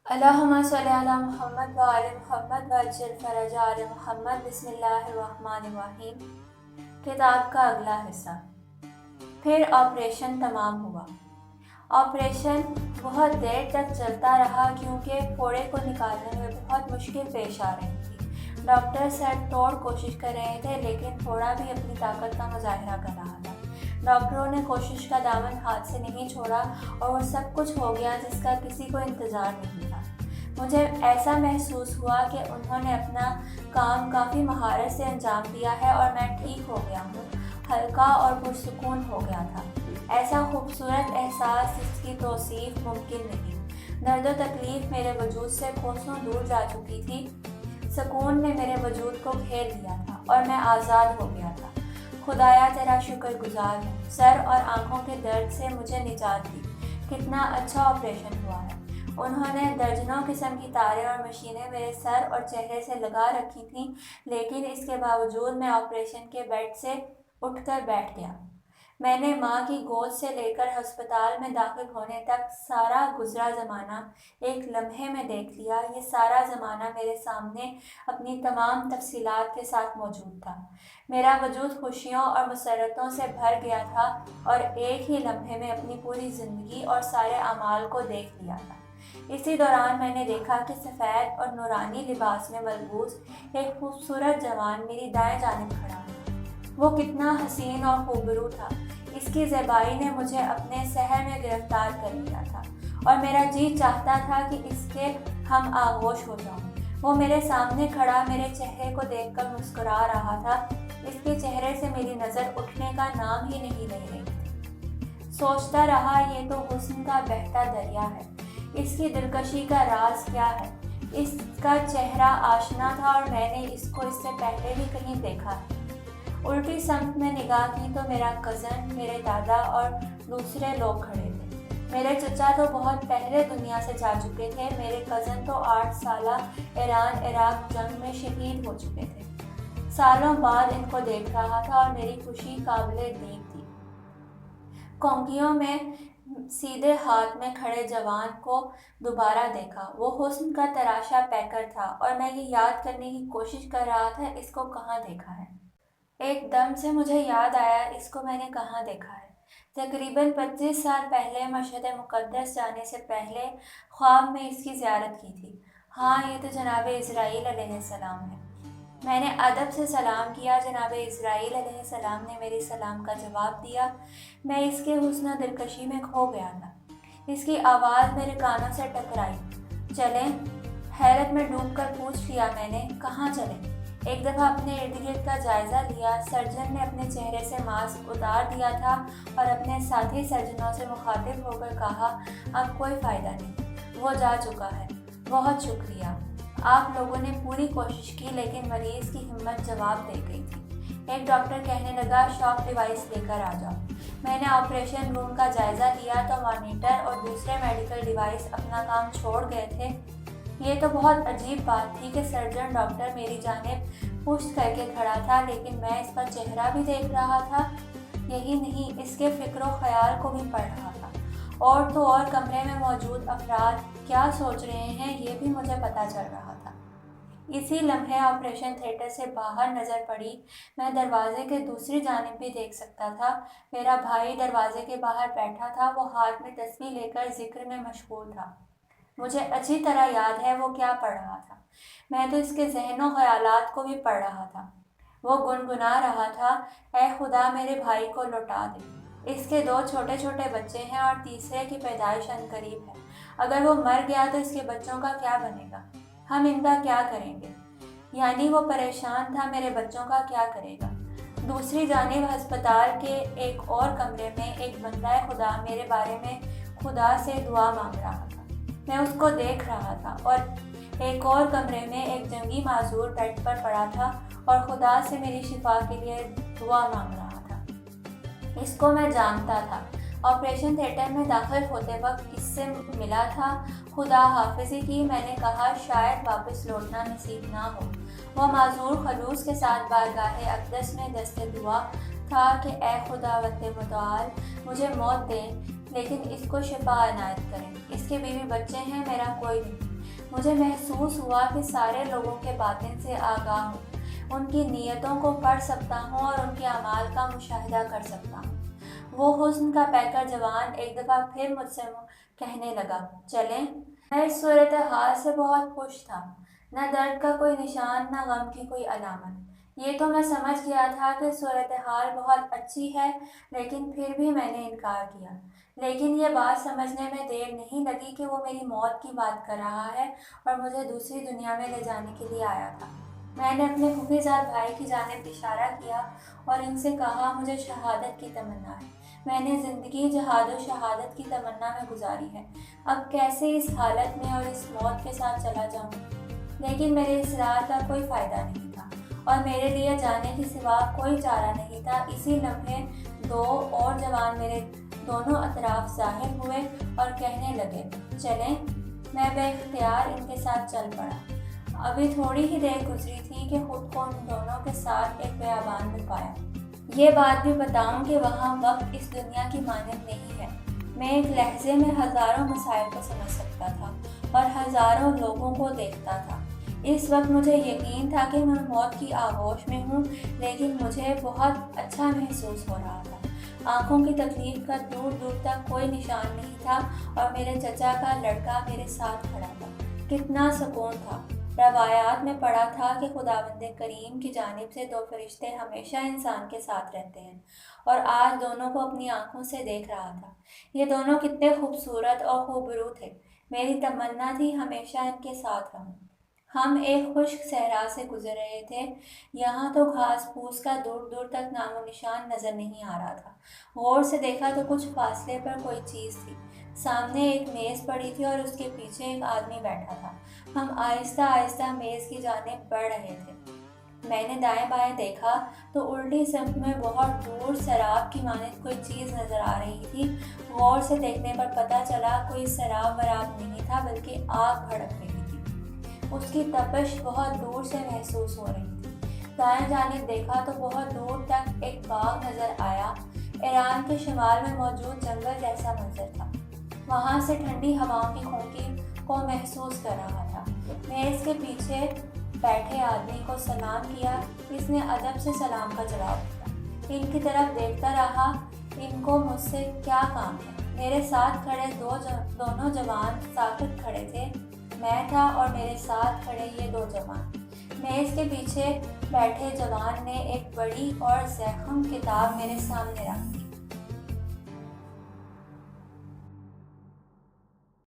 اللہم صلی علی محمد و آل محمد وعجل فرج آل محمد۔ بسم اللہ الرحمن الرحیم۔ کتاب کا اگلا حصہ۔ پھر آپریشن تمام ہوا۔ آپریشن بہت دیر تک چلتا رہا کیونکہ پھوڑے کو نکالنے میں بہت مشکل پیش آ رہی تھی۔ ڈاکٹر سر توڑ کوشش کر رہے تھے لیکن پھوڑا بھی اپنی طاقت کا مظاہرہ کر رہا تھا۔ ڈاکٹروں نے کوشش کا دامن ہاتھ سے نہیں چھوڑا اور وہ سب کچھ ہو گیا جس کا کسی کو انتظار نہیں تھا۔ مجھے ایسا محسوس ہوا کہ انہوں نے اپنا کام کافی مہارت سے انجام دیا ہے اور میں ٹھیک ہو گیا ہوں، ہلکا اور پرسکون ہو گیا تھا۔ ایسا خوبصورت احساس جس کی توصیف ممکن نہیں۔ درد و تکلیف میرے وجود سے کوسوں دور جا چکی تھی۔ سکون نے میرے وجود کو گھیر لیا تھا اور میں آزاد ہو گیا تھا۔ خدایا تیرا شکر گزار ہوں، سر اور آنکھوں کے درد سے مجھے نجات دی۔ کتنا اچھا آپریشن ہوا ہے۔ انہوں نے درجنوں قسم کی تاریں اور مشینیں میرے سر اور چہرے سے لگا رکھی تھیں، لیکن اس کے باوجود میں آپریشن کے بیڈ سے اٹھ کر بیٹھ گیا۔ میں نے ماں کی گود سے لے کر ہسپتال میں داخل ہونے تک سارا گزرا زمانہ ایک لمحے میں دیکھ لیا۔ یہ سارا زمانہ میرے سامنے اپنی تمام تفصیلات کے ساتھ موجود تھا۔ میرا وجود خوشیوں اور مسرتوں سے بھر گیا تھا اور ایک ہی لمحے میں اپنی پوری زندگی اور سارے اعمال کو دیکھ لیا تھا۔ اسی دوران میں نے دیکھا کہ سفید اور نورانی لباس میں ملبوس ایک خوبصورت جوان میری دائیں جانب کھڑا ہے۔ وہ کتنا حسین اور خوبرو تھا۔ اس کی زیبائی نے مجھے اپنے سحر میں گرفتار کر لیا تھا اور میرا جی چاہتا تھا کہ اس کے ہم آغوش ہو جاؤں۔ وہ میرے سامنے کھڑا میرے چہرے کو دیکھ کر مسکرا رہا تھا۔ اس کے چہرے سے میری نظر اٹھنے کا نام ہی نہیں لے رہی تھی۔ سوچتا رہا یہ تو حسن کا بہتا دریا ہے۔ اس کی دلکشی کا راز کیا ہے؟ اس کا چہرہ آشنا تھا اور میں نے اس کو اس سے پہلے بھی کہیں دیکھا ہے۔ الٹی سمت میں نگاہ کی تو میرا کزن، میرے دادا اور دوسرے لوگ کھڑے تھے۔ میرے چچا تو بہت پہلے دنیا سے جا چکے تھے۔ میرے کزن تو 8 سالہ ایران عراق جنگ میں شہید ہو چکے تھے۔ سالوں بعد ان کو دیکھ رہا تھا اور میری خوشی قابل دید تھی۔ کونکیوں میں سیدھے ہاتھ میں کھڑے جوان کو دوبارہ دیکھا۔ وہ حسن کا تراشا پیکر تھا اور میں یہ یاد کرنے کی کوشش کر رہا تھا اس کو کہاں دیکھا ہے۔ ایک دم سے مجھے یاد آیا اس کو میں نے کہاں دیکھا ہے۔ تقریباً 25 سال پہلے مشہد مقدس جانے سے پہلے خواب میں اس کی زیارت کی تھی۔ ہاں، یہ تو جناب اسرائیل علیہ السلام ہے۔ میں نے ادب سے سلام کیا۔ جناب اسرائیل علیہ السلام نے میری سلام کا جواب دیا۔ میں اس کے حسن و دلکشی میں کھو گیا تھا۔ اس کی آواز میرے کانوں سے ٹکرائی۔ چلیں؟ حیرت میں ڈوب کر پوچھ لیا میں نے۔ کہاں چلیں؟ ایک دفعہ اپنے ارد گرد کا جائزہ لیا۔ سرجن نے اپنے چہرے سے ماسک اتار دیا تھا اور اپنے ساتھی سرجنوں سے مخاطب ہو کر کہا، اب کوئی فائدہ نہیں، وہ جا چکا ہے۔ بہت شکریہ، آپ لوگوں نے پوری کوشش کی لیکن مریض کی ہمت جواب دے گئی تھی۔ ایک ڈاکٹر کہنے لگا، شاک ڈیوائس لے کر آ جاؤ۔ میں نے آپریشن روم کا جائزہ لیا تو مانیٹر اور دوسرے میڈیکل ڈیوائس اپنا کام چھوڑ گئے تھے۔ یہ تو بہت عجیب بات تھی کہ سرجن ڈاکٹر میری جانب پشت کر کے کھڑا تھا لیکن میں اس کا چہرہ بھی دیکھ رہا تھا۔ یہی نہیں، اس کے فکر و خیال کو بھی پڑھ رہا تھا۔ اور تو اور کمرے میں موجود افراد کیا سوچ رہے ہیں یہ بھی مجھے پتہ چل رہا تھا۔ اسی لمحے آپریشن تھیٹر سے باہر نظر پڑی۔ میں دروازے کے دوسری جانب بھی دیکھ سکتا تھا۔ میرا بھائی دروازے کے باہر بیٹھا تھا۔ وہ ہاتھ میں تسبیح لے کر ذکر میں مشغول تھا۔ مجھے اچھی طرح یاد ہے وہ کیا پڑھ رہا تھا۔ میں تو اس کے ذہن و خیالات کو بھی پڑھ رہا تھا۔ وہ گنگنا رہا تھا، اے خدا میرے بھائی کو لوٹا دے۔ اس کے 2 چھوٹے چھوٹے بچے ہیں اور تیسرے کی پیدائش عنقریب ہے۔ اگر وہ مر گیا تو اس کے بچوں کا کیا بنے گا؟ ہم ان کا کیا کریں گے؟ یعنی وہ پریشان تھا، میرے بچوں کا کیا کرے گا؟ دوسری جانب ہسپتال کے ایک اور کمرے میں ایک بندہ خدا میرے بارے میں خدا سے دعا مانگ رہا تھا۔ میں اس کو دیکھ رہا تھا اور ایک اور کمرے میں ایک جنگی معذور بیڈ پر پڑا تھا اور خدا سے میری شفا کے لیے دعا مانگ رہا تھا۔ اس کو میں جانتا تھا۔ آپریشن تھیٹر میں داخل ہوتے وقت اس سے ملا تھا، خدا حافظی کی۔ میں نے کہا شاید واپس لوٹنا نصیب نہ ہو۔ وہ معذور خلوص کے ساتھ بارگاہ اقدس میں دست دعا تھا کہ اے خداوند متعال مجھے موت دیں لیکن اس کو شفا عنایت کریں۔ اس کے بیوی بچے ہیں، میرا کوئی نہیں۔ مجھے محسوس ہوا کہ سارے لوگوں کے باطن سے آگاہ ہوں، ان کی نیتوں کو پڑھ سکتا ہوں اور ان کے اعمال کا مشاہدہ کر سکتا ہوں۔ وہ حسن کا پیکر جوان ایک دفعہ پھر مجھ سے کہنے لگا، چلیں؟ میں اس صورتحال سے بہت خوش تھا، نہ درد کا کوئی نشان، نہ غم کی کوئی علامت۔ یہ تو میں سمجھ گیا تھا کہ صورتحال بہت اچھی ہے، لیکن پھر بھی میں نے انکار کیا۔ لیکن یہ بات سمجھنے میں دیر نہیں لگی کہ وہ میری موت کی بات کر رہا ہے اور مجھے دوسری دنیا میں لے جانے کے لیے آیا تھا۔ میں نے اپنے خفی زاد بھائی کی جانب اشارہ کیا اور ان سے کہا، مجھے شہادت کی تمنا ہے۔ میں نے زندگی جہاد و شہادت کی تمنا میں گزاری ہے، اب کیسے اس حالت میں اور اس موت کے ساتھ چلا جاؤں؟ لیکن میرے اصرار کا کوئی فائدہ نہیں تھا اور میرے لیے جانے کے سوا کوئی چارہ نہیں تھا۔ اسی لمحے دو اور جوان میرے دونوں اطراف ظاہر ہوئے اور کہنے لگے، چلیں؟ میں بے اختیار ان کے ساتھ چل پڑا۔ ابھی تھوڑی ہی دیر گزری تھی کہ خود کو ان دونوں کے ساتھ ایک بیابان میں پایا۔ یہ بات بھی بتاؤں کہ وہاں وقت اس دنیا کی مانند نہیں ہے۔ میں ایک لحظے میں ہزاروں مسائل کو سمجھ سکتا تھا اور ہزاروں لوگوں کو دیکھتا تھا۔ اس وقت مجھے یقین تھا کہ میں موت کی آغوش میں ہوں، لیکن مجھے بہت اچھا محسوس ہو رہا تھا۔ آنکھوں کی تکلیف کا دور دور تک کوئی نشان نہیں تھا اور میرے چچا کا لڑکا میرے ساتھ کھڑا تھا۔ کتنا سکون تھا! روایات میں پڑھا تھا کہ خداوند کریم کی جانب سے دو فرشتے ہمیشہ انسان کے ساتھ رہتے ہیں، اور آج دونوں کو اپنی آنکھوں سے دیکھ رہا تھا۔ یہ دونوں کتنے خوبصورت اور خوبرو تھے۔ میری تمنا تھی ہمیشہ ان کے ساتھ رہوں۔ ہم ایک خشک صحرا سے گزر رہے تھے، یہاں تو گھاس پھوس کا دور دور تک نام و نشان نظر نہیں آ رہا تھا۔ غور سے دیکھا تو کچھ فاصلے پر کوئی چیز تھی۔ سامنے ایک میز پڑی تھی اور اس کے پیچھے ایک آدمی بیٹھا تھا۔ ہم آہستہ آہستہ میز کی جانب بڑھ رہے تھے۔ میں نے دائیں بائیں دیکھا تو الٹی سمت میں بہت دور سراب کی مانند کوئی چیز نظر آ رہی تھی۔ غور سے دیکھنے پر پتہ چلا کوئی سراب وراب نہیں تھا، بلکہ آگ بھڑک رہی تھی۔ اس کی تپش بہت دور سے محسوس ہو رہی تھی۔ دائیں جانب دیکھا تو بہت دور تک ایک باغ نظر آیا۔ ایران کے شمال میں موجود جنگل جیسا منظر تھا۔ وہاں سے ٹھنڈی ہواؤں کی کھونکی کو محسوس کر رہا تھا۔ میز کے پیچھے بیٹھے آدمی کو سلام کیا۔ اس نے ادب سے سلام کا جواب دیا۔ ان کی طرف دیکھتا رہا، ان کو مجھ سے کیا کام ہے؟ میرے ساتھ کھڑے دونوں جوان ساکت کھڑے تھے۔ میں تھا اور میرے ساتھ کھڑے یہ دو جوان۔ میز کے پیچھے بیٹھے جوان نے ایک بڑی اور ضخم کتاب میرے سامنے رکھ دی۔